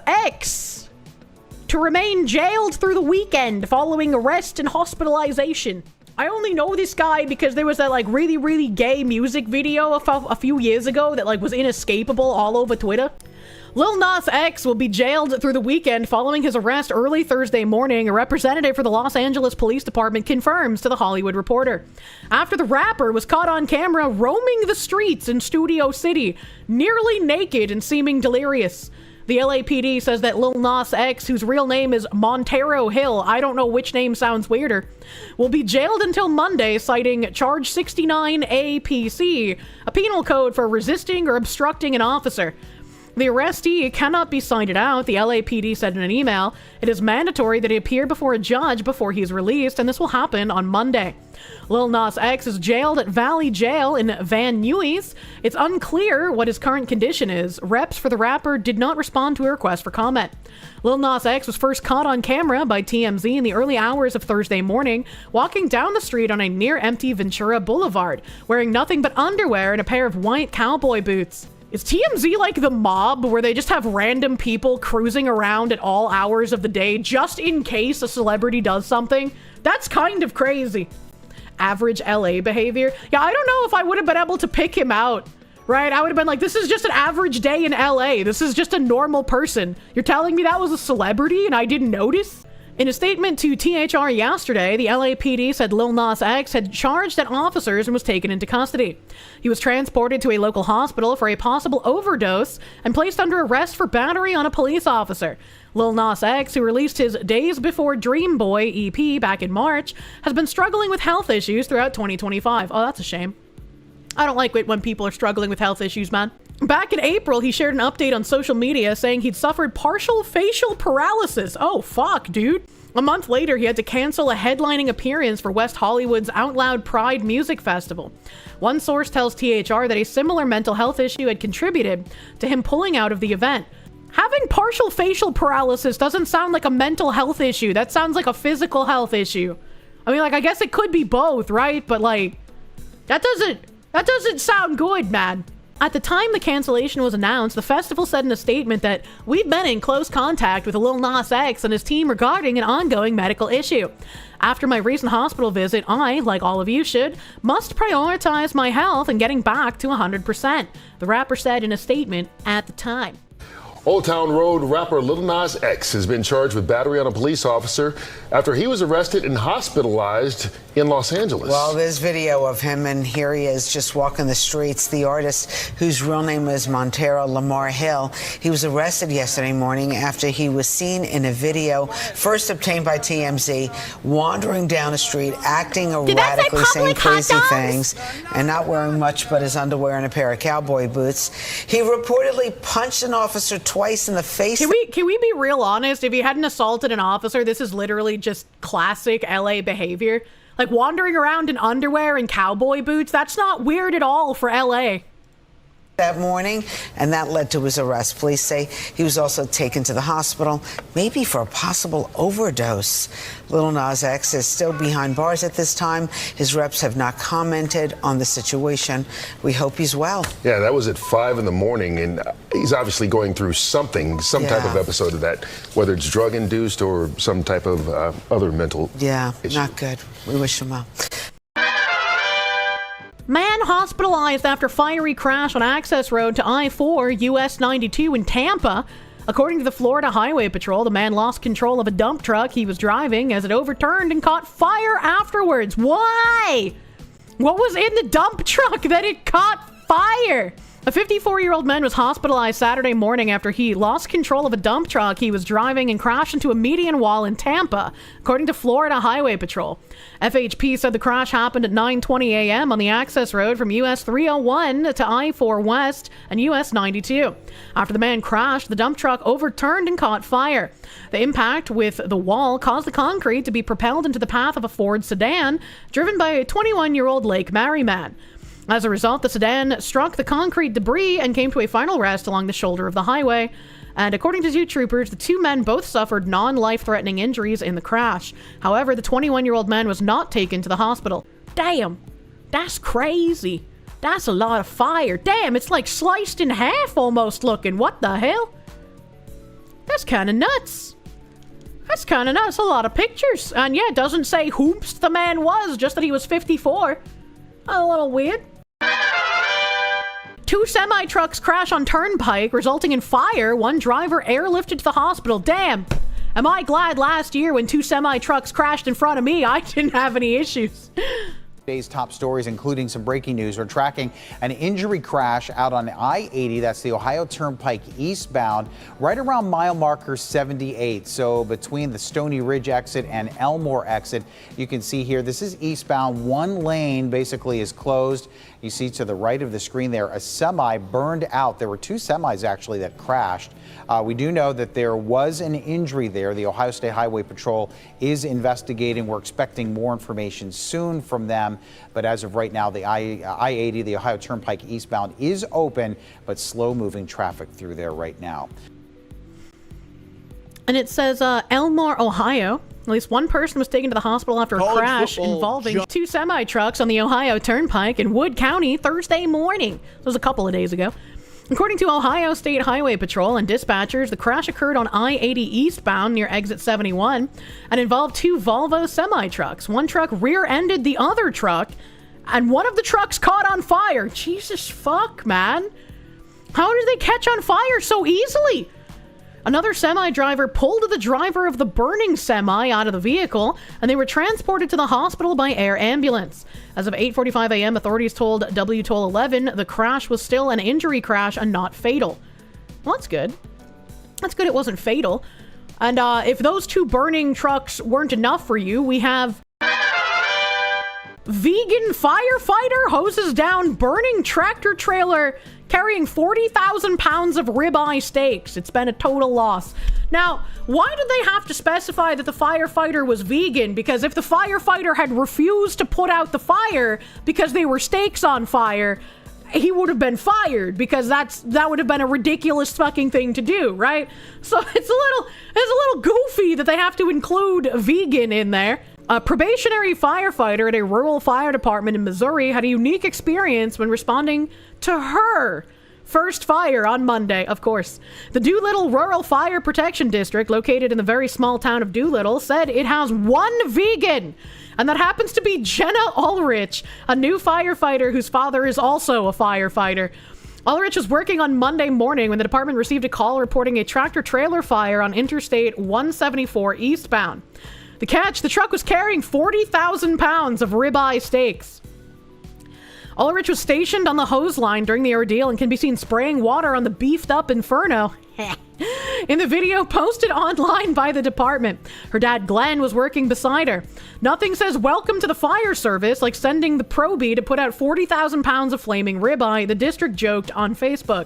X to remain jailed through the weekend following arrest and hospitalization. I only know this guy because there was that like really gay music video a few years ago that like was inescapable all over Twitter. Lil Nas X will be jailed through the weekend following his arrest early Thursday morning, a representative for the Los Angeles Police Department confirms to The Hollywood Reporter. After the rapper was caught on camera roaming the streets in Studio City, nearly naked and seeming delirious. The LAPD says that Lil Nas X, whose real name is Montero Hill, I don't know which name sounds weirder, will be jailed until Monday, citing Charge 69 APC, a penal code for resisting or obstructing an officer. The arrestee cannot be cited out, the LAPD said in an email. It is mandatory that he appear before a judge before he is released, and this will happen on Monday. Lil Nas X is jailed at Valley Jail in Van Nuys. It's unclear what his current condition is. Reps for the rapper did not respond to a request for comment. Lil Nas X was first caught on camera by TMZ in the early hours of Thursday morning, walking down the street on a near-empty Ventura Boulevard, wearing nothing but underwear and a pair of white cowboy boots. Is TMZ like the mob, where they just have random people cruising around at all hours of the day just in case a celebrity does something? That's kind of crazy. Average LA behavior. Yeah, I don't know if I would have been able to pick him out, right? I would have been like, this is just an average day in LA. This is just a normal person. You're telling me that was a celebrity and I didn't notice? In a statement to THR yesterday, the LAPD said Lil Nas X had charged at officers and was taken into custody. He was transported to a local hospital for a possible overdose and placed under arrest for battery on a police officer. Lil Nas X, who released his Days Before Dream Boy EP back in March, has been struggling with health issues throughout 2025. Oh, that's a shame. I don't like it when people are struggling with health issues, man. Back in April, he shared an update on social media saying he'd suffered partial facial paralysis. Oh, fuck, dude. A month later, he had to cancel a headlining appearance for West Hollywood's Out Loud Pride Music Festival. One source tells THR that a similar mental health issue had contributed to him pulling out of the event. Having partial facial paralysis doesn't sound like a mental health issue. That sounds like a physical health issue. I mean, like, I guess it could be both, right? But, like, that doesn't sound good, man. At the time the cancellation was announced, the festival said in a statement that we've been in close contact with Lil Nas X and his team regarding an ongoing medical issue. After my recent hospital visit, I, like all of you should, must prioritize my health and getting back to 100%, the rapper said in a statement at the time. Old Town Road rapper Lil Nas X has been charged with battery on a police officer after he was arrested and hospitalized in Los Angeles. Well, there's video of him, and here he is just walking the streets. The artist, whose real name is Montero Lamar Hill, he was arrested yesterday morning after he was seen in a video first obtained by TMZ, wandering down the street, acting erratically, saying crazy things, and not wearing much but his underwear and a pair of cowboy boots. He reportedly punched an officer twice in the face. Can we be real honest? If he hadn't assaulted an officer, this is literally just classic LA behavior. Like wandering around in underwear and cowboy boots, that's not weird at all for LA. That morning, and that led to his arrest. Police say he was also taken to the hospital, maybe for a possible overdose. Lil Nas X is still behind bars at this time. His reps have not commented on the situation. We hope he's well. Yeah, that was at 5 in the morning, and he's obviously going through something, some type of episode of that, whether it's drug-induced or some type of other mental issue. Not good. We wish him well. Man hospitalized after fiery crash on access road to I-4 US 92 in Tampa. According to the Florida Highway Patrol, the man lost control of a dump truck he was driving as it overturned and caught fire afterwards. Why? What was in the dump truck that it caught fire? A 54-year-old man was hospitalized Saturday morning after he lost control of a dump truck he was driving and crashed into a median wall in Tampa, according to Florida Highway Patrol. FHP said the crash happened at 9:20 a.m. on the access road from US 301 to I-4 West and US 92. After the man crashed, the dump truck overturned and caught fire. The impact with the wall caused the concrete to be propelled into the path of a Ford sedan driven by a 21-year-old Lake Mary man. As a result, the sedan struck the concrete debris and came to a final rest along the shoulder of the highway. And according to two troopers, the two men both suffered non-life-threatening injuries in the crash. However, the 21-year-old man was not taken to the hospital. Damn, that's crazy. That's a lot of fire. Damn, it's like sliced in half almost looking. What the hell? That's kind of nuts. That's kind of nuts. A lot of pictures. And yeah, it doesn't say whoops the man was, just that he was 54. A little weird. 2 semi-trucks crash on Turnpike, resulting in fire. 1 driver airlifted to the hospital. Damn. Am I glad last year when 2 semi-trucks crashed in front of me, I didn't have any issues. Today's top stories, including some breaking news. We're tracking an injury crash out on I-80. That's the Ohio Turnpike eastbound, right around mile marker 78. So between the Stony Ridge exit and Elmore exit, you can see here, this is eastbound. 1 lane basically is closed. You see to the right of the screen there, a semi burned out. There were 2 semis actually that crashed. We do know that there was an injury there. The Ohio State Highway Patrol is investigating. We're expecting more information soon from them. But as of right now, the I-80, the Ohio Turnpike eastbound, is open, but slow-moving traffic through there right now. And it says Elmore, Ohio. At least 1 person was taken to the hospital after a crash involving 2 semi-trucks on the Ohio Turnpike in Wood County Thursday morning. This was a couple of days ago. According to Ohio State Highway Patrol and dispatchers, the crash occurred on I-80 eastbound near exit 71 and involved 2 Volvo semi-trucks. 1 truck rear-ended the other truck, and one of the trucks caught on fire. Jesus fuck, man. How did they catch on fire so easily? Another semi-driver pulled the driver of the burning semi out of the vehicle, and they were transported to the hospital by air ambulance. As of 8:45 a.m., authorities told WTOL 11 the crash was still an injury crash and not fatal. Well, that's good. That's good it wasn't fatal. And if those 2 burning trucks weren't enough for you, we have vegan firefighter hoses down burning tractor trailer carrying 40,000 pounds of ribeye steaks. It's been a total loss. Now, why did they have to specify that the firefighter was vegan? Because if the firefighter had refused to put out the fire because they were steaks on fire, he would have been fired, because that would have been a ridiculous fucking thing to do, right? So it's a little goofy that they have to include vegan in there. A probationary firefighter at a rural fire department in Missouri had a unique experience when responding to her first fire on Monday, of course. The Doolittle Rural Fire Protection District, located in the very small town of Doolittle, said it has 1 vegan, and that happens to be Jenna Ulrich, a new firefighter whose father is also a firefighter. Ulrich was working on Monday morning when the department received a call reporting a tractor-trailer fire on Interstate 174 eastbound. The catch, the truck was carrying 40,000 pounds of ribeye steaks. Ulrich was stationed on the hose line during the ordeal and can be seen spraying water on the beefed-up Inferno. In the video posted online by the department, her dad Glenn was working beside her. Nothing says welcome to the fire service like sending the probie to put out 40,000 pounds of flaming ribeye, the district joked on Facebook.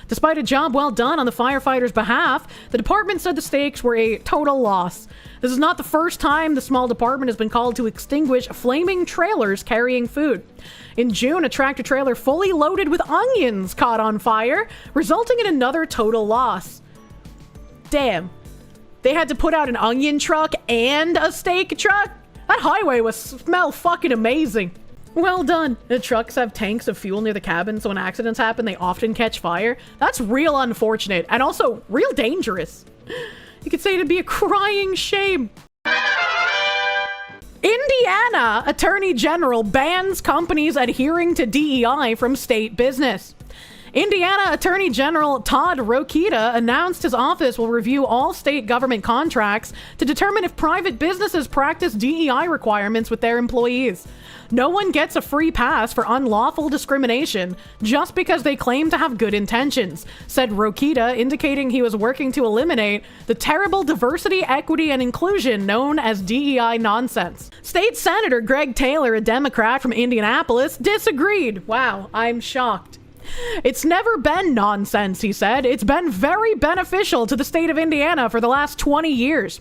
Despite a job well done on the firefighters' behalf, the department said the steaks were a total loss. This is not the first time the small department has been called to extinguish flaming trailers carrying food. In June, a tractor trailer fully loaded with onions caught on fire, resulting in another total loss. Damn. They had to put out an onion truck and a steak truck? That highway was smell fucking amazing. Well done. The trucks have tanks of fuel near the cabin, so when accidents happen, they often catch fire. That's real unfortunate, and also real dangerous. You could say it'd be a crying shame. Indiana Attorney General bans companies adhering to DEI from state business. Indiana Attorney General Todd Rokita announced his office will review all state government contracts to determine if private businesses practice DEI requirements with their employees. No one gets a free pass for unlawful discrimination just because they claim to have good intentions, said Rokita, indicating he was working to eliminate the terrible diversity, equity, and inclusion known as DEI nonsense. State Senator Greg Taylor, a Democrat from Indianapolis, disagreed. Wow, I'm shocked. It's never been nonsense, he said. It's been very beneficial to the state of Indiana for the last 20 years.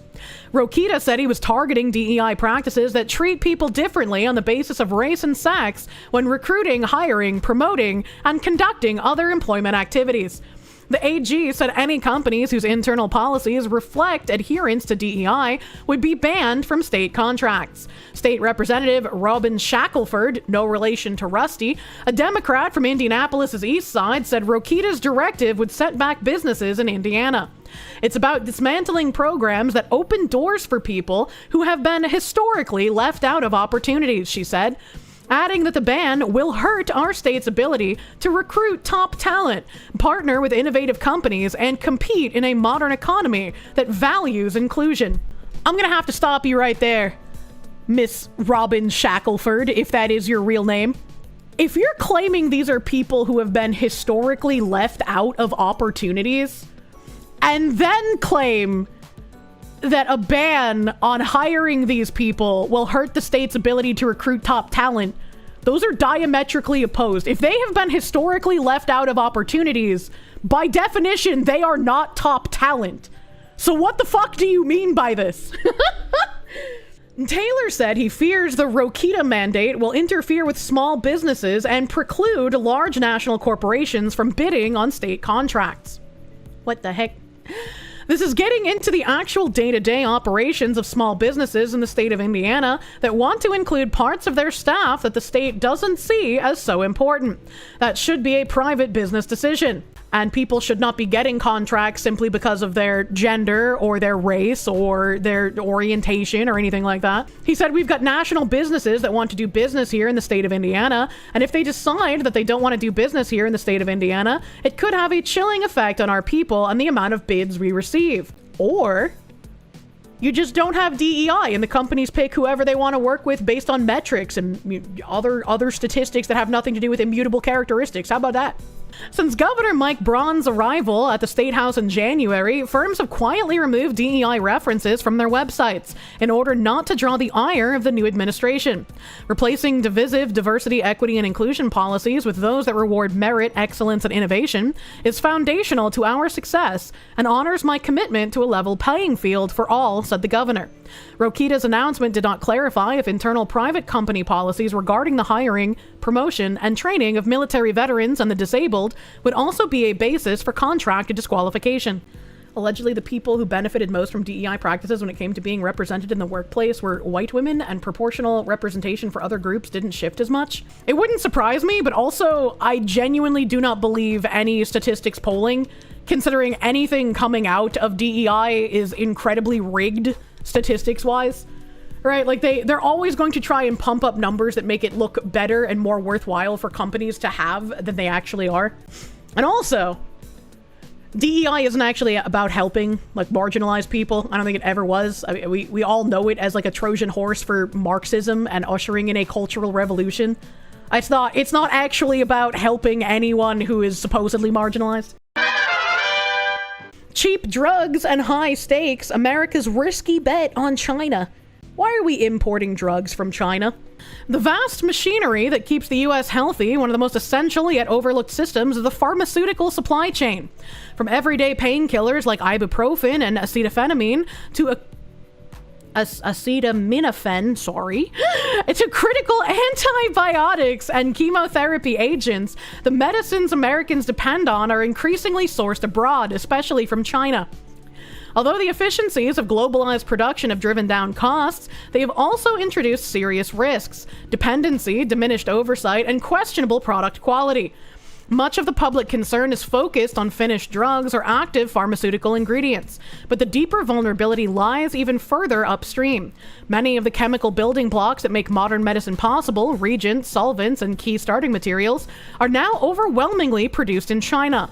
Rokita said he was targeting DEI practices that treat people differently on the basis of race and sex when recruiting, hiring, promoting, and conducting other employment activities. The AG said any companies whose internal policies reflect adherence to DEI would be banned from state contracts. State Representative Robin Shackelford, no relation to Rusty, a Democrat from Indianapolis's East Side, said Rokita's directive would set back businesses in Indiana. It's about dismantling programs that open doors for people who have been historically left out of opportunities, she said, adding that the ban will hurt our state's ability to recruit top talent, partner with innovative companies, and compete in a modern economy that values inclusion. I'm gonna have to stop you right there, Miss Robin Shackelford, if that is your real name. If you're claiming these are people who have been historically left out of opportunities, and then claim that a ban on hiring these people will hurt the state's ability to recruit top talent, those are diametrically opposed. If they have been historically left out of opportunities, by definition, they are not top talent. So what the fuck do you mean by this? Taylor said he fears the Rokita mandate will interfere with small businesses and preclude large national corporations from bidding on state contracts. What the heck? This is getting into the actual day-to-day operations of small businesses in the state of Indiana that want to include parts of their staff that the state doesn't see as so important. That should be a private business decision. And people should not be getting contracts simply because of their gender or their race or their orientation or anything like that. He said, we've got national businesses that want to do business here in the state of Indiana, and if they decide that they don't want to do business here in the state of Indiana, it could have a chilling effect on our people and the amount of bids we receive. Or you just don't have DEI and the companies pick whoever they want to work with based on metrics and other statistics that have nothing to do with immutable characteristics. How about that? Since Governor Mike Braun's arrival at the State House in January, firms have quietly removed DEI references from their websites in order not to draw the ire of the new administration. Replacing divisive diversity, equity, and inclusion policies with those that reward merit, excellence, and innovation is foundational to our success and honors my commitment to a level playing field for all, said the governor. Rokita's announcement did not clarify if internal private company policies regarding the hiring, promotion, and training of military veterans and the disabled would also be a basis for contract disqualification. Allegedly, the people who benefited most from DEI practices when it came to being represented in the workplace were white women, and proportional representation for other groups didn't shift as much. It wouldn't surprise me, but also I genuinely do not believe any statistics polling, considering anything coming out of DEI is incredibly rigged statistics-wise. Right? Like they're always going to try and pump up numbers that make it look better and more worthwhile for companies to have than they actually are. And also, DEI isn't actually about helping like marginalized people. I don't think it ever was. I mean, we all know it as like a Trojan horse for Marxism and ushering in a cultural revolution. It's not actually about helping anyone who is supposedly marginalized. Cheap drugs and high stakes, America's risky bet on China. Why are we importing drugs from China? The vast machinery that keeps the U.S. healthy, one of the most essential yet overlooked systems, is the pharmaceutical supply chain. From everyday painkillers like ibuprofen and acetaminophen to acetaminophen, to critical antibiotics and chemotherapy agents, the medicines Americans depend on are increasingly sourced abroad, especially from China. Although the efficiencies of globalized production have driven down costs, they have also introduced serious risks: dependency, diminished oversight, and questionable product quality. Much of the public concern is focused on finished drugs or active pharmaceutical ingredients, but the deeper vulnerability lies even further upstream. Many of the chemical building blocks that make modern medicine possible, reagents, solvents, and key starting materials, are now overwhelmingly produced in China.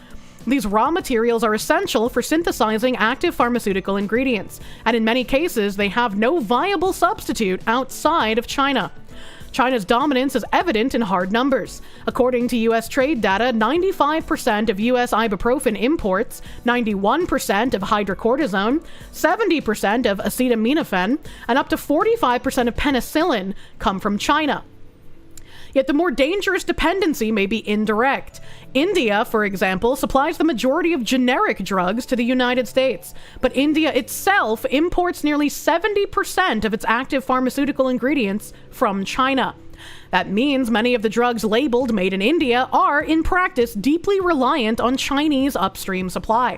These raw materials are essential for synthesizing active pharmaceutical ingredients, and in many cases, they have no viable substitute outside of China. China's dominance is evident in hard numbers. According to U.S. trade data, 95% of U.S. ibuprofen imports, 91% of hydrocortisone, 70% of acetaminophen, and up to 45% of penicillin come from China. Yet the more dangerous dependency may be indirect. India, for example, supplies the majority of generic drugs to the United States, but India itself imports nearly 70% of its active pharmaceutical ingredients from China. That means many of the drugs labeled made in India are, in practice, deeply reliant on Chinese upstream supply.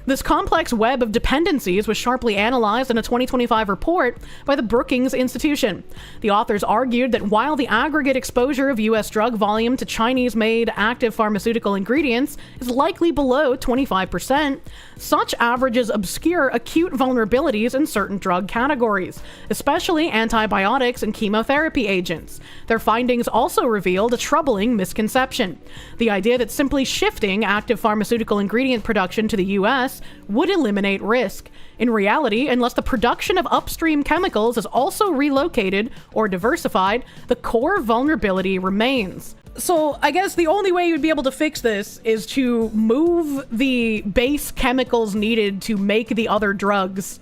This complex web of dependencies was sharply analyzed in a 2025 report by the Brookings Institution. The authors argued that while the aggregate exposure of U.S. drug volume to Chinese-made active pharmaceutical ingredients is likely below 25%, such averages obscure acute vulnerabilities in certain drug categories, especially antibiotics and chemotherapy agents. Their findings also revealed a troubling misconception: the idea that simply shifting active pharmaceutical ingredient production to the U.S. would eliminate risk. In reality, unless the production of upstream chemicals is also relocated or diversified, the core vulnerability remains. So I guess the only way you'd be able to fix this is to move the base chemicals needed to make the other drugs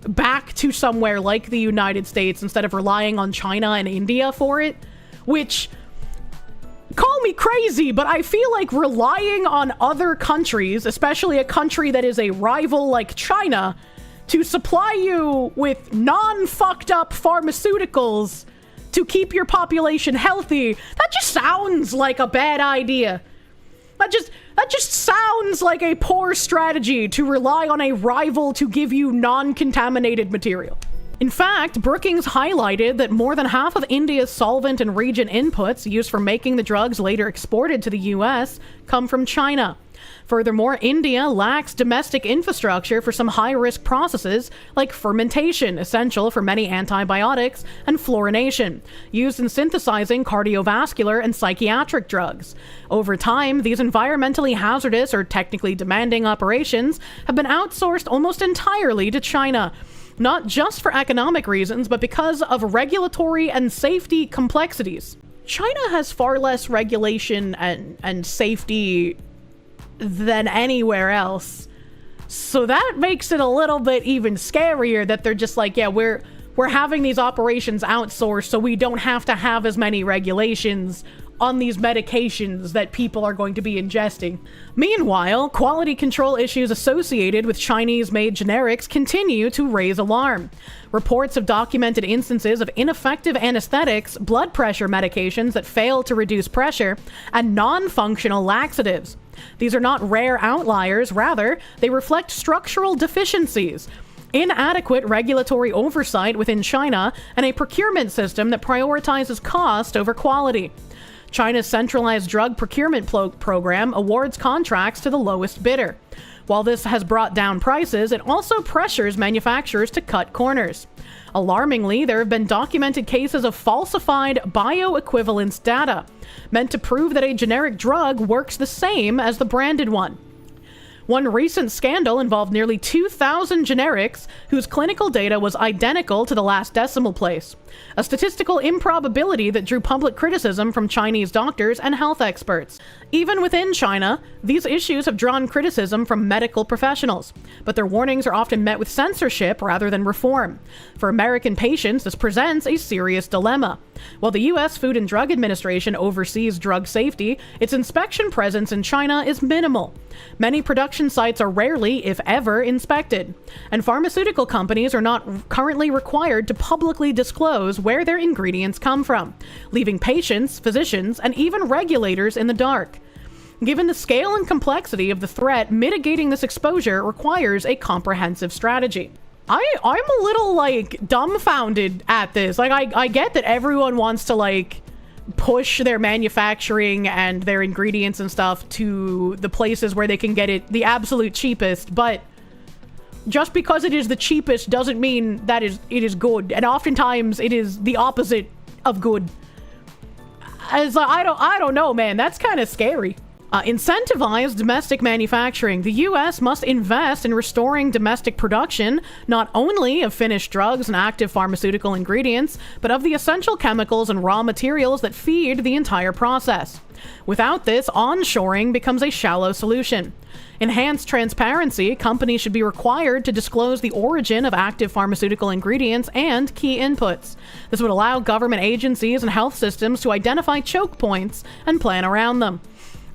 back to somewhere like the United States instead of relying on China and India for it, which... call me crazy, but I feel like relying on other countries, especially a country that is a rival like China, to supply you with non-fucked up pharmaceuticals to keep your population healthy, that just sounds like a bad idea. That just sounds like a poor strategy to rely on a rival to give you non-contaminated material. In fact, Brookings highlighted that more than half of India's solvent and reagent inputs used for making the drugs later exported to the US come from China. Furthermore, India lacks domestic infrastructure for some high-risk processes like fermentation, essential for many antibiotics, and fluorination, used in synthesizing cardiovascular and psychiatric drugs. Over time, these environmentally hazardous or technically demanding operations have been outsourced almost entirely to China, not just for economic reasons, but because of regulatory and safety complexities. China has far less regulation and safety than anywhere else. So that makes it a little bit even scarier that they're just like, yeah, we're having these operations outsourced so we don't have to have as many regulations on these medications that people are going to be ingesting. Meanwhile, quality control issues associated with Chinese-made generics continue to raise alarm. Reports have documented instances of ineffective anesthetics, blood pressure medications that fail to reduce pressure, and non-functional laxatives. These are not rare outliers, rather, they reflect structural deficiencies, inadequate regulatory oversight within China, and a procurement system that prioritizes cost over quality. China's centralized drug procurement program awards contracts to the lowest bidder. While this has brought down prices, it also pressures manufacturers to cut corners. Alarmingly, there have been documented cases of falsified bioequivalence data, meant to prove that a generic drug works the same as the branded one. One recent scandal involved nearly 2,000 generics whose clinical data was identical to the last decimal place, a statistical improbability that drew public criticism from Chinese doctors and health experts. Even within China, these issues have drawn criticism from medical professionals, but their warnings are often met with censorship rather than reform. For American patients, this presents a serious dilemma. While the U.S. Food and Drug Administration oversees drug safety, its inspection presence in China is minimal. Many production sites are rarely, if ever, inspected, and pharmaceutical companies are not currently required to publicly disclose where their ingredients come from, leaving patients, physicians, and even regulators in the dark. Given the scale and complexity of the threat, mitigating this exposure requires a comprehensive strategy. I'm a little, like, dumbfounded at this. Like, I get that everyone wants to, like, push their manufacturing and their ingredients and stuff to the places where they can get it the absolute cheapest, but just because it is the cheapest doesn't mean that it is good, and oftentimes it is the opposite of good. As I don't know, man, that's kind of scary. Incentivize domestic manufacturing. The U.S. must invest in restoring domestic production, not only of finished drugs and active pharmaceutical ingredients, but of the essential chemicals and raw materials that feed the entire process. Without this, onshoring becomes a shallow solution. Enhanced transparency. Companies should be required to disclose the origin of active pharmaceutical ingredients and key inputs. This would allow government agencies and health systems to identify choke points and plan around them.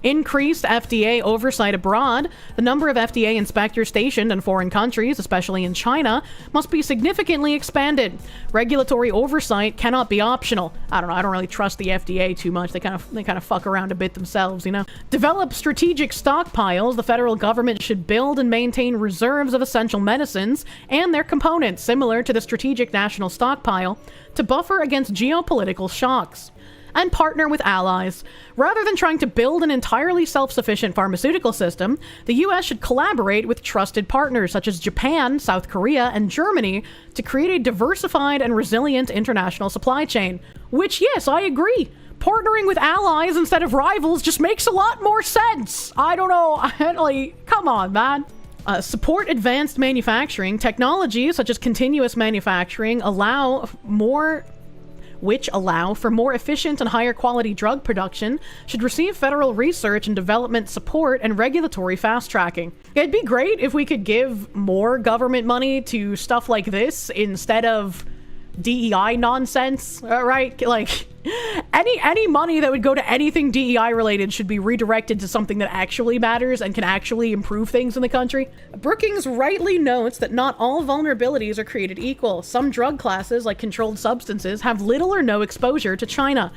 Increased FDA oversight abroad. The number of FDA inspectors stationed in foreign countries, especially in China, must be significantly expanded. Regulatory oversight cannot be optional. I don't know, I don't really trust the FDA too much. They kind of fuck around a bit themselves, you know? Develop strategic stockpiles. The federal government should build and maintain reserves of essential medicines and their components, similar to the Strategic National Stockpile, to buffer against geopolitical shocks. And partner with allies. Rather than trying to build an entirely self-sufficient pharmaceutical system, the US should collaborate with trusted partners such as Japan, South Korea, and Germany to create a diversified and resilient international supply chain. Which, yes, I agree. Partnering with allies instead of rivals just makes a lot more sense. I don't know, like, come on, man. Support advanced manufacturing. Technologies such as continuous manufacturing which allow for more efficient and higher quality drug production, should receive federal research and development support and regulatory fast-tracking. It'd be great if we could give more government money to stuff like this instead of DEI nonsense, right? Like, any money that would go to anything DEI related should be redirected to something that actually matters and can actually improve things in the country. Brookings rightly notes that not all vulnerabilities are created equal. Some drug classes, like controlled substances, have little or no exposure to China.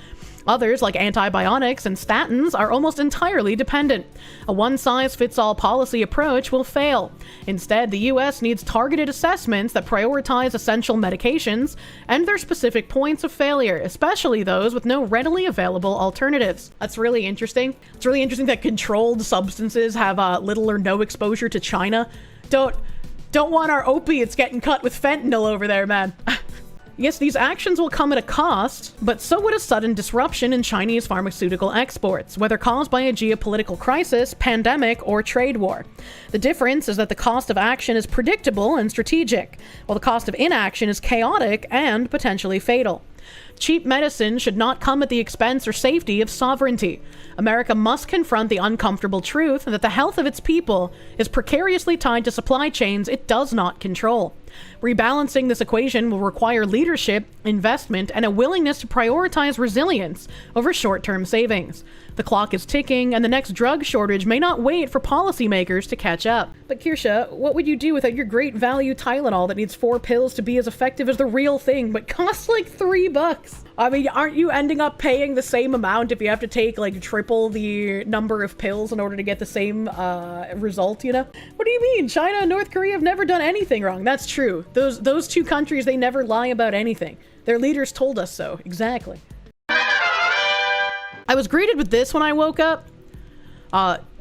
Others, like antibiotics and statins, are almost entirely dependent. A one-size-fits-all policy approach will fail. Instead, the U.S. needs targeted assessments that prioritize essential medications and their specific points of failure, especially those with no readily available alternatives. That's really interesting. It's really interesting that controlled substances have little or no exposure to China. Don't want our opiates getting cut with fentanyl over there, man. Yes, these actions will come at a cost, but so would a sudden disruption in Chinese pharmaceutical exports, whether caused by a geopolitical crisis, pandemic, or trade war. The difference is that the cost of action is predictable and strategic, while the cost of inaction is chaotic and potentially fatal. Cheap medicine should not come at the expense or safety of sovereignty. America must confront the uncomfortable truth that the health of its people is precariously tied to supply chains it does not control. Rebalancing this equation will require leadership, investment, and a willingness to prioritize resilience over short-term savings. The clock is ticking, and the next drug shortage may not wait for policymakers to catch up. But Kirsche, what would you do without your great value Tylenol that needs 4 pills to be as effective as the real thing, but costs like $3? I mean, aren't you ending up paying the same amount if you have to take like triple the number of pills in order to get the same result, you know? What do you mean? China and North Korea have never done anything wrong. That's true. Those two countries, they never lie about anything. Their leaders told us so. Exactly. I was greeted with this when I woke up.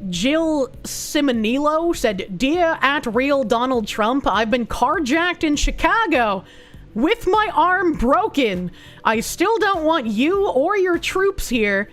Jill Simonillo said, "Dear @real Donald Trump, I've been carjacked in Chicago with my arm broken. I still don't want you or your troops here.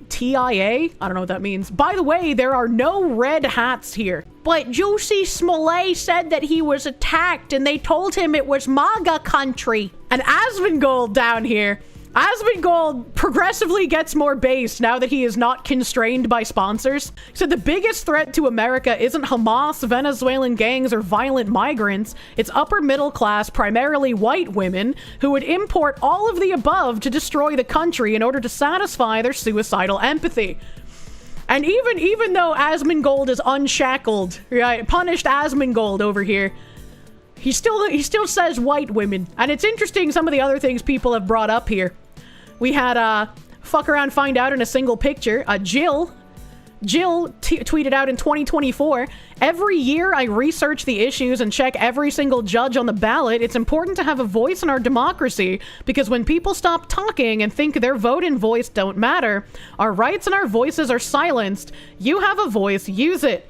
TIA? I don't know what that means. By the way, there are no red hats here. But Juicy Smollett said that he was attacked and they told him it was MAGA country." And Asmongold down here. Asmongold progressively gets more based now that he is not constrained by sponsors. So the biggest threat to America isn't Hamas, Venezuelan gangs, or violent migrants. It's upper middle class, primarily white women who would import all of the above to destroy the country in order to satisfy their suicidal empathy. And even though Asmongold is unshackled, right, punished Asmongold over here, he still says white women. And it's interesting some of the other things people have brought up here. We had fuck around find out in a single picture. Jill tweeted out in 2024, "Every year I research the issues and check every single judge on the ballot. It's important to have a voice in our democracy because when people stop talking and think their vote and voice don't matter, our rights and our voices are silenced. You have a voice, use it."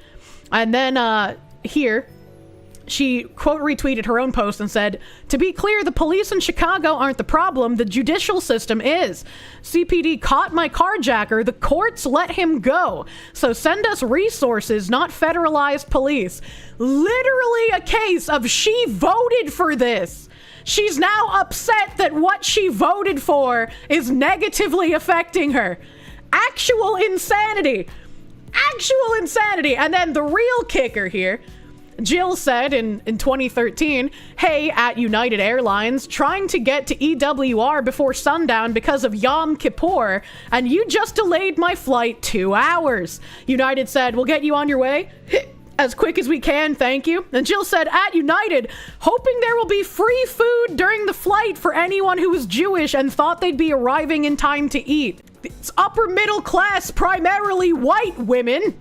And then here, she quote retweeted her own post and said, "To be clear, the police in Chicago aren't the problem, the judicial system is. CPD caught my carjacker, the courts let him go. So send us resources, not federalized police." Literally a case of she voted for this. She's now upset that what she voted for is negatively affecting her. Actual insanity. Actual insanity. And then the real kicker here, Jill said in 2013, "Hey, at United Airlines, trying to get to EWR before sundown because of Yom Kippur, and you just delayed my flight 2 hours. United said, we'll get you on your way as quick as we can, thank you." And Jill said, "At United, hoping there will be free food during the flight for anyone who was Jewish and thought they'd be arriving in time to eat." It's upper middle class, primarily white women,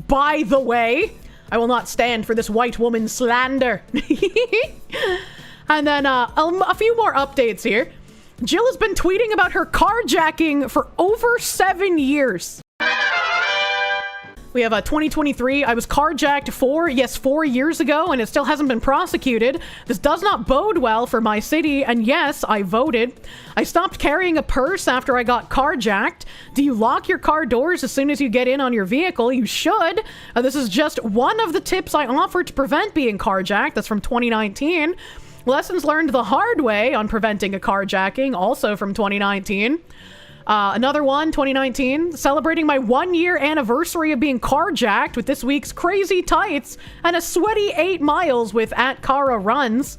by the way. I will not stand for this white woman slander. And then a few more updates here. Jill has been tweeting about her carjacking for over 7 years. We have 2023. I was carjacked 4 years ago, and it still hasn't been prosecuted. This does not bode well for my city, and yes, I voted. I stopped carrying a purse after I got carjacked. Do you lock your car doors as soon as you get in on your vehicle? You should. This is just one of the tips I offer to prevent being carjacked. That's from 2019. Lessons learned the hard way on preventing a carjacking, also from 2019. Another one, 2019, celebrating my 1-year anniversary of being carjacked with this week's crazy tights and a sweaty 8 miles with @Kara Runs.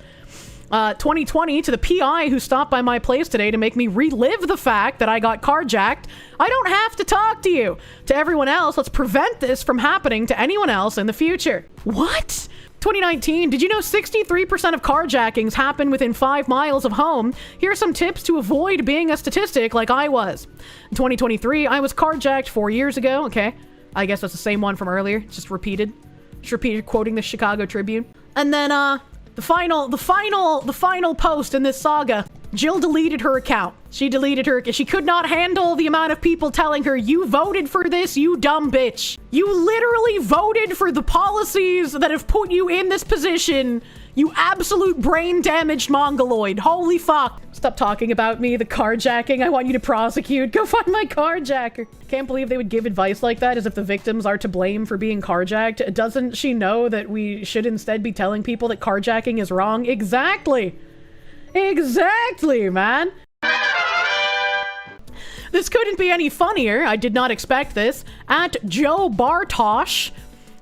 2020, to the PI who stopped by my place today to make me relive the fact that I got carjacked. I don't have to talk to you. To everyone else, let's prevent this from happening to anyone else in the future. What? 2019, did you know 63% of carjackings happen within 5 miles of home? Here are some tips to avoid being a statistic like I was. In 2023, I was carjacked 4 years ago. Okay, I guess that's the same one from earlier. Just repeated quoting the Chicago Tribune. And then the final post in this saga. Jill deleted her account. She could not handle the amount of people telling her, "You voted for this, you dumb bitch. You literally voted for the policies that have put you in this position. You absolute brain-damaged mongoloid. Holy fuck. Stop talking about me, the carjacking. I want you to prosecute. Go find my carjacker." Can't believe they would give advice like that as if the victims are to blame for being carjacked. Doesn't she know that we should instead be telling people that carjacking is wrong? Exactly, man. This couldn't be any funnier. I did not expect this. @Joe Bartosh,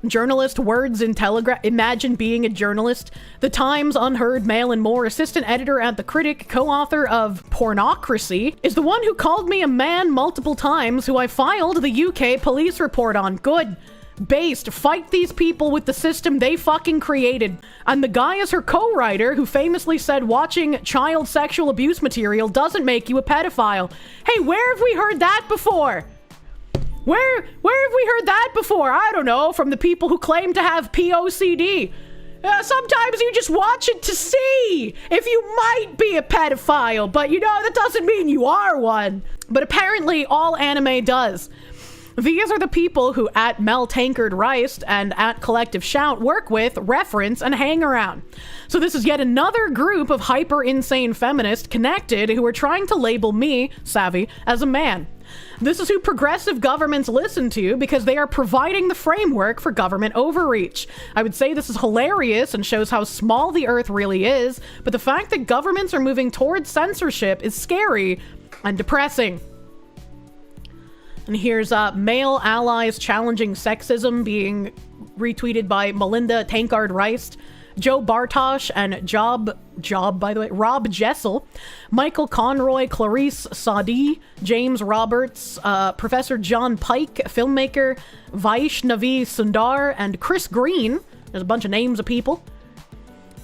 journalist, words in Telegraph. Imagine being a journalist. The Times, Unheard, Mail and More, assistant editor at The Critic, co-author of Pornocracy, is the one who called me a man multiple times, who I filed the UK police report on. Good. Based. Fight these people with the system they fucking created. And the guy is her co-writer, who famously said watching child sexual abuse material doesn't make you a pedophile. Hey, where have we heard that before? Where have we heard that before? I don't know, from the people who claim to have POCD. Sometimes you just watch it to see if you might be a pedophile, but you know, that doesn't mean you are one. But apparently all anime does. These are the people who @MelTankardRiced and @Collective Shout work with, reference, and hang around. So this is yet another group of hyper-insane feminists connected who are trying to label me, Savvy, as a man. This is who progressive governments listen to because they are providing the framework for government overreach. I would say this is hilarious and shows how small the earth really is, but the fact that governments are moving towards censorship is scary and depressing. And here's male allies challenging sexism being retweeted by Melinda Tankard-Riced, Joe Bartosh, and Rob Jessel, Michael Conroy, Clarice Sadi, James Roberts, Professor John Pike, filmmaker Vaishnavi Sundar, and Chris Green. There's a bunch of names of people.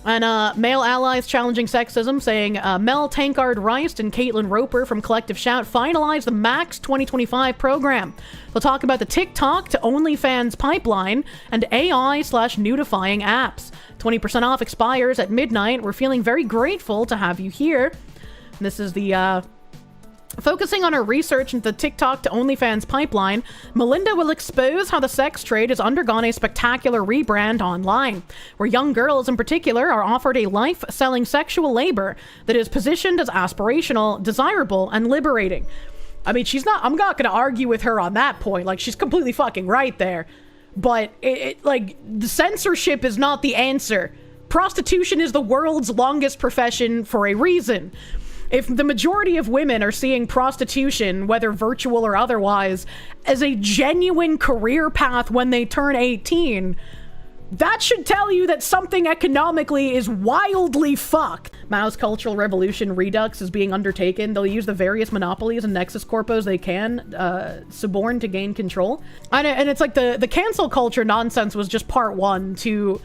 And male allies challenging sexism, saying Mel Tankard-Riced and Caitlin Roper from Collective Shout finalized the Max 2025 program. They'll talk about the TikTok to OnlyFans pipeline and AI/nudifying apps. 20% off expires at midnight. We're feeling very grateful to have you here. And this is the Focusing on her research into the TikTok to OnlyFans pipeline, Melinda will expose how the sex trade has undergone a spectacular rebrand online, where young girls in particular are offered a life selling sexual labor that is positioned as aspirational, desirable, and liberating. I mean, I'm not gonna argue with her on that point. Like, she's completely fucking right there. But, like, the censorship is not the answer. Prostitution is the world's longest profession for a reason. If the majority of women are seeing prostitution, whether virtual or otherwise, as a genuine career path when they turn 18, that should tell you that something economically is wildly fucked. Mao's Cultural Revolution Redux is being undertaken. They'll use the various monopolies and nexus corpos they can suborn to gain control. And it's like the cancel culture nonsense was just part one to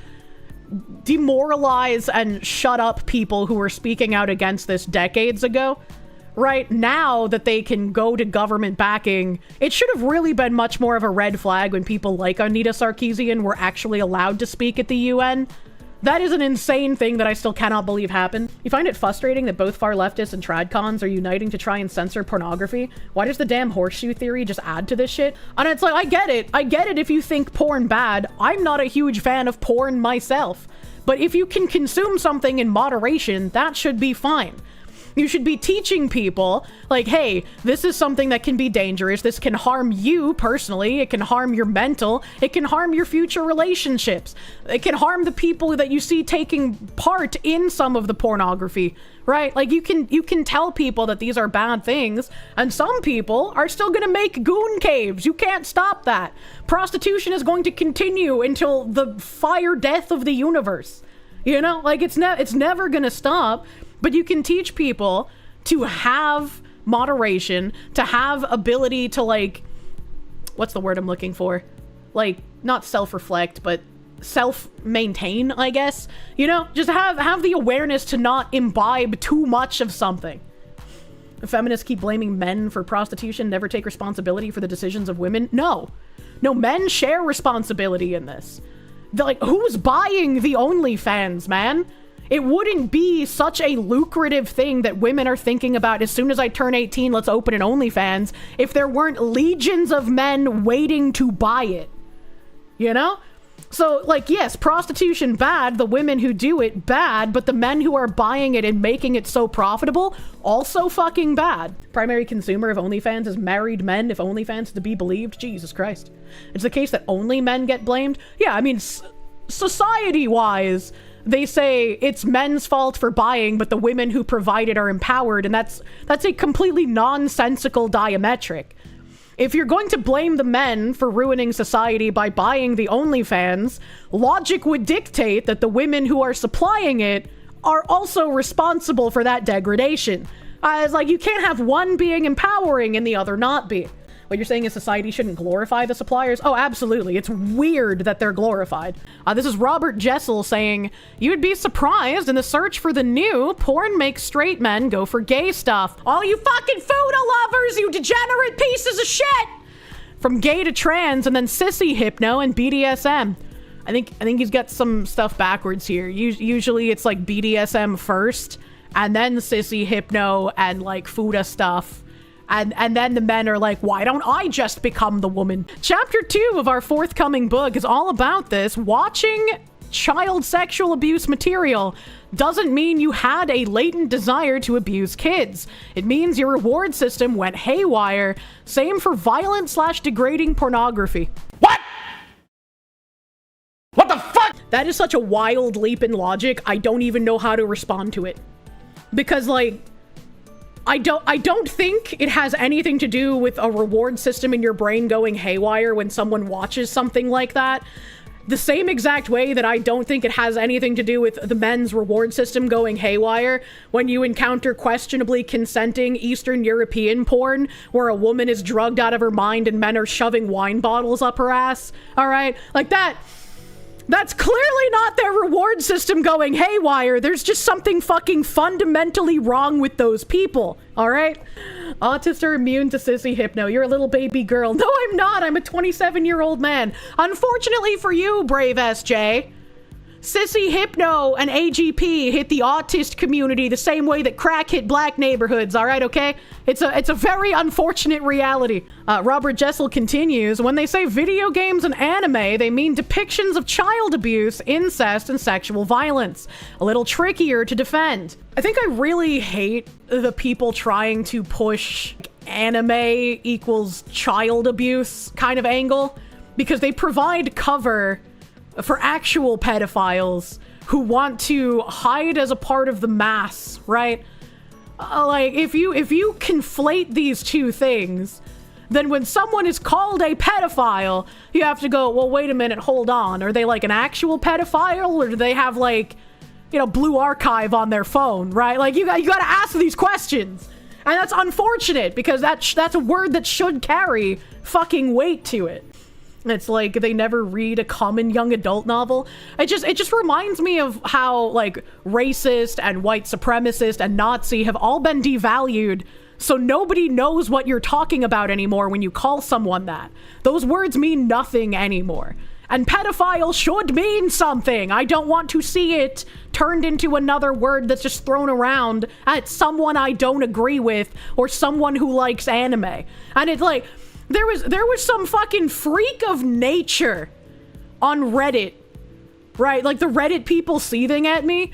demoralize and shut up people who were speaking out against this decades ago. Right now that they can go to government backing, it should have really been much more of a red flag when people like Anita Sarkeesian were actually allowed to speak at the UN. That is an insane thing that I still cannot believe happened. You find it frustrating that both far leftists and tradcons are uniting to try and censor pornography? Why does the damn horseshoe theory just add to this shit? And it's like, I get it if you think porn bad. I'm not a huge fan of porn myself. But if you can consume something in moderation, that should be fine. You should be teaching people, like, hey, this is something that can be dangerous. This can harm you personally. It can harm your mental. It can harm your future relationships. It can harm the people that you see taking part in some of the pornography, right? Like, you can tell people that these are bad things, and some people are still gonna make goon caves. You can't stop that. Prostitution is going to continue until the fire death of the universe. You know, like, it's never gonna stop. But you can teach people to have moderation, to have ability to, like, what's the word I'm looking for? Like, not self-reflect, but self-maintain, I guess. You know, just have the awareness to not imbibe too much of something. The feminists keep blaming men for prostitution, never take responsibility for the decisions of women. No, men share responsibility in this. Like, who's buying the OnlyFans, man? It wouldn't be such a lucrative thing that women are thinking about as soon as I turn 18, let's open an OnlyFans, if there weren't legions of men waiting to buy it. You know? So, like, yes, prostitution bad, the women who do it bad, but the men who are buying it and making it so profitable, also fucking bad. Primary consumer of OnlyFans is married men, if OnlyFans is to be believed. Jesus Christ. It's the case that only men get blamed? Yeah, I mean, society-wise, they say it's men's fault for buying, but the women who provide it are empowered, and that's a completely nonsensical diametric. If you're going to blame the men for ruining society by buying the OnlyFans, logic would dictate that the women who are supplying it are also responsible for that degradation. It's like, you can't have one being empowering and the other not be. What you're saying is society shouldn't glorify the suppliers? Oh, absolutely. It's weird that they're glorified. This is Robert Jessel saying, you'd be surprised in the search for the new, porn makes straight men go for gay stuff. All you fucking Fuda lovers, you degenerate pieces of shit! From gay to trans, and then sissy hypno and BDSM. I think he's got some stuff backwards here. Usually it's like BDSM first, and then sissy hypno and like Fuda stuff. And then the men are like, why don't I just become the woman? Chapter 2 of our forthcoming book is all about this. Watching child sexual abuse material doesn't mean you had a latent desire to abuse kids. It means your reward system went haywire. Same for violent/degrading pornography. What? What the fuck? That is such a wild leap in logic. I don't even know how to respond to it. Because, like, I don't think it has anything to do with a reward system in your brain going haywire when someone watches something like that. The same exact way that I don't think it has anything to do with the men's reward system going haywire when you encounter questionably consenting Eastern European porn where a woman is drugged out of her mind and men are shoving wine bottles up her ass. All right? Like that. That's clearly not their reward system going haywire. There's just something fucking fundamentally wrong with those people, all right? Autists are immune to sissy hypno. You're a little baby girl. No, I'm not. I'm a 27-year-old man. Unfortunately for you, brave SJ. Sissy Hypno and AGP hit the autist community the same way that crack hit black neighborhoods, all right, okay? It's a very unfortunate reality. Robert Jessel continues, when they say video games and anime, they mean depictions of child abuse, incest, and sexual violence. A little trickier to defend. I think I really hate the people trying to push anime equals child abuse kind of angle, because they provide cover for actual pedophiles who want to hide as a part of the mass, right? Like, if you conflate these two things, then when someone is called a pedophile, you have to go, well, wait a minute, hold on. Are they like an actual pedophile, or do they have like, you know, Blue Archive on their phone, right? Like, you got to ask these questions. And that's unfortunate, because that's a word that should carry fucking weight to it. It's like they never read a common young adult novel. It just reminds me of how like racist and white supremacist and Nazi have all been devalued, so nobody knows what you're talking about anymore when you call someone that. Those words mean nothing anymore. And pedophile should mean something. I don't want to see it turned into another word that's just thrown around at someone I don't agree with or someone who likes anime. And it's like, there was some fucking freak of nature on Reddit, right? Like the Reddit people seething at me.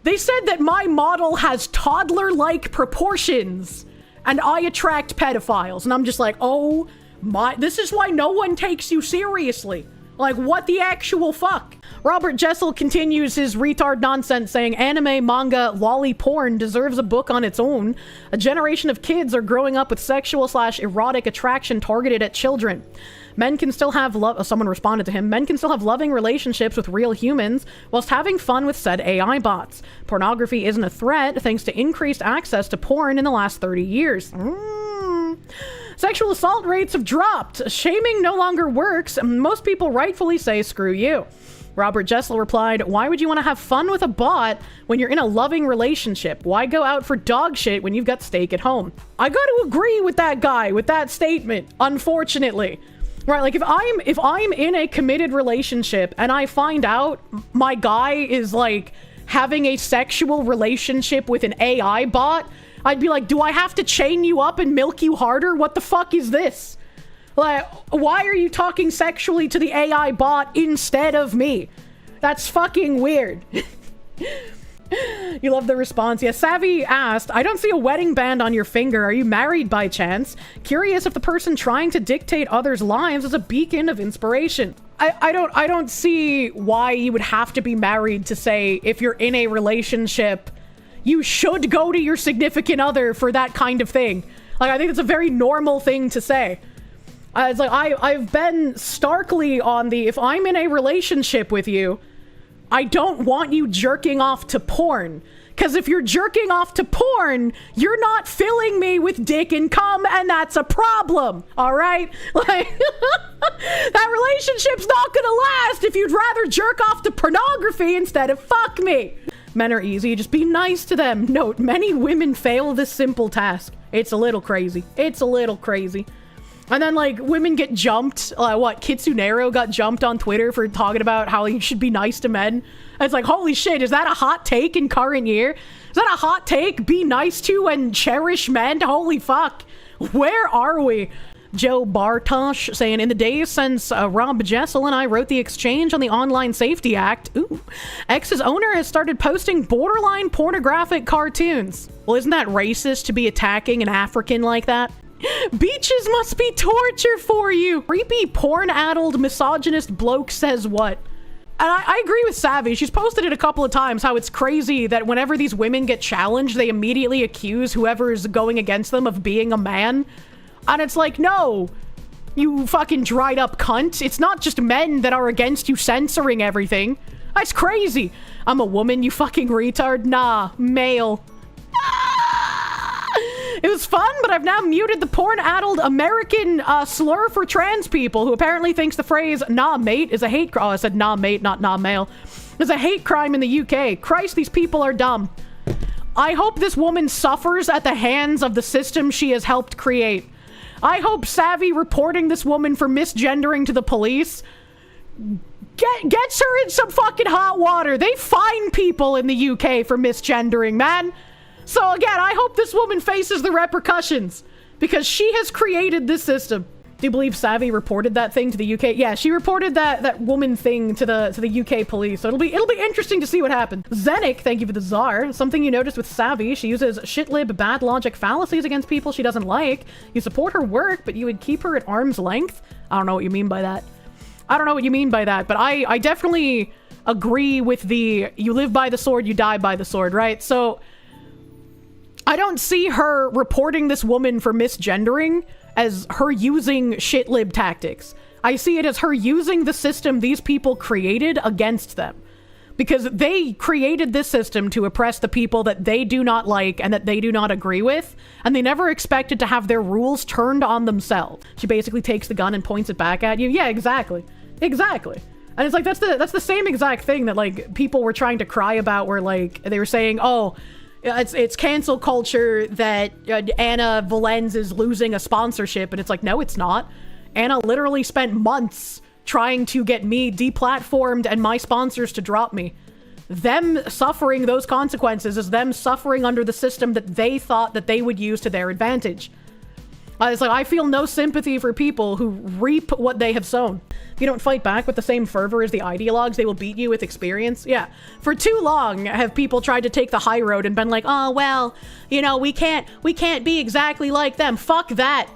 They said that my model has toddler-like proportions and I attract pedophiles. And I'm just like, oh my, this is why no one takes you seriously. Like, what the actual fuck? Robert Jessel continues his retard nonsense saying anime, manga, lolly porn deserves a book on its own. A generation of kids are growing up with sexual/erotic attraction targeted at children. Men can still have someone responded to him, men can still have loving relationships with real humans whilst having fun with said AI bots. Pornography isn't a threat thanks to increased access to porn in the last 30 years. Sexual assault rates have dropped. Shaming no longer works. Most people rightfully say, screw you. Robert Jessel replied, why would you want to have fun with a bot when you're in a loving relationship? Why go out for dog shit when you've got steak at home? I got to agree with that guy, with that statement, unfortunately. Right, like if I'm in a committed relationship and I find out my guy is like having a sexual relationship with an AI bot, I'd be like, do I have to chain you up and milk you harder? What the fuck is this? Like, why are you talking sexually to the AI bot instead of me? That's fucking weird. You love the response. Yeah, Savvy asked, I don't see a wedding band on your finger. Are you married by chance? Curious if the person trying to dictate others' lives is a beacon of inspiration. I don't see why you would have to be married to say if you're in a relationship, you should go to your significant other for that kind of thing. Like, I think it's a very normal thing to say. It's like, I've been starkly on the, if I'm in a relationship with you, I don't want you jerking off to porn. Because if you're jerking off to porn, you're not filling me with dick and cum, and that's a problem, all right? Like, that relationship's not gonna last if you'd rather jerk off to pornography instead of fuck me. Men are easy, just be nice to them. Note, many women fail this simple task. It's a little crazy. It's a little crazy. And then, like, women get jumped. Kitsunero got jumped on Twitter for talking about how you should be nice to men. And it's like, holy shit, is that a hot take in current year? Is that a hot take? Be nice to and cherish men? Holy fuck. Where are we? Joe Bartosh saying, in the days since Rob Jessel and I wrote the exchange on the Online Safety Act, X's owner has started posting borderline pornographic cartoons. Well, isn't that racist to be attacking an African like that? Beaches must be torture for you. Creepy, porn-addled, misogynist bloke says what? And I agree with Savvy. She's posted it a couple of times how it's crazy that whenever these women get challenged, they immediately accuse whoever is going against them of being a man. And it's like, no, you fucking dried up cunt. It's not just men that are against you censoring everything. That's crazy. I'm a woman, you fucking retard. Nah, male. It was fun, but I've now muted the porn-addled American slur for trans people who apparently thinks the phrase nah mate is a hate crime. Oh, I said nah mate, not nah male. Is a hate crime in the UK. Christ, these people are dumb. I hope this woman suffers at the hands of the system she has helped create. I hope Savvy reporting this woman for misgendering to the police gets her in some fucking hot water. They fine people in the UK for misgendering, man. So again, I hope this woman faces the repercussions because she has created this system. Do you believe Savvy reported that thing to the UK? Yeah, she reported that woman thing to the UK police. So it'll be interesting to see what happens. Zenik, thank you for the czar. Something you noticed with Savvy, she uses shitlib bad logic fallacies against people she doesn't like. You support her work, but you would keep her at arm's length. I don't know what you mean by that. I don't know what you mean by that, but I definitely agree with the you live by the sword, you die by the sword, right? So I don't see her reporting this woman for misgendering as her using shitlib tactics. I see it as her using the system these people created against them. Because they created this system to oppress the people that they do not like and that they do not agree with, and they never expected to have their rules turned on themselves. She basically takes the gun and points it back at you. Yeah, exactly. Exactly. And it's like, that's the same exact thing that, like, people were trying to cry about, where, like, they were saying, oh, it's cancel culture that Anna Valenz is losing a sponsorship, and it's like, no, it's not. Anna literally spent months trying to get me deplatformed and my sponsors to drop me. Them suffering those consequences is them suffering under the system that they thought that they would use to their advantage. It's like, I feel no sympathy for people who reap what they have sown. If you don't fight back with the same fervor as the ideologues, they will beat you with experience. Yeah. For too long have people tried to take the high road and been like, oh, well, you know, we can't be exactly like them. Fuck that.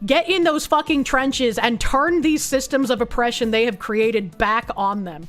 Get in those fucking trenches and turn these systems of oppression they have created back on them.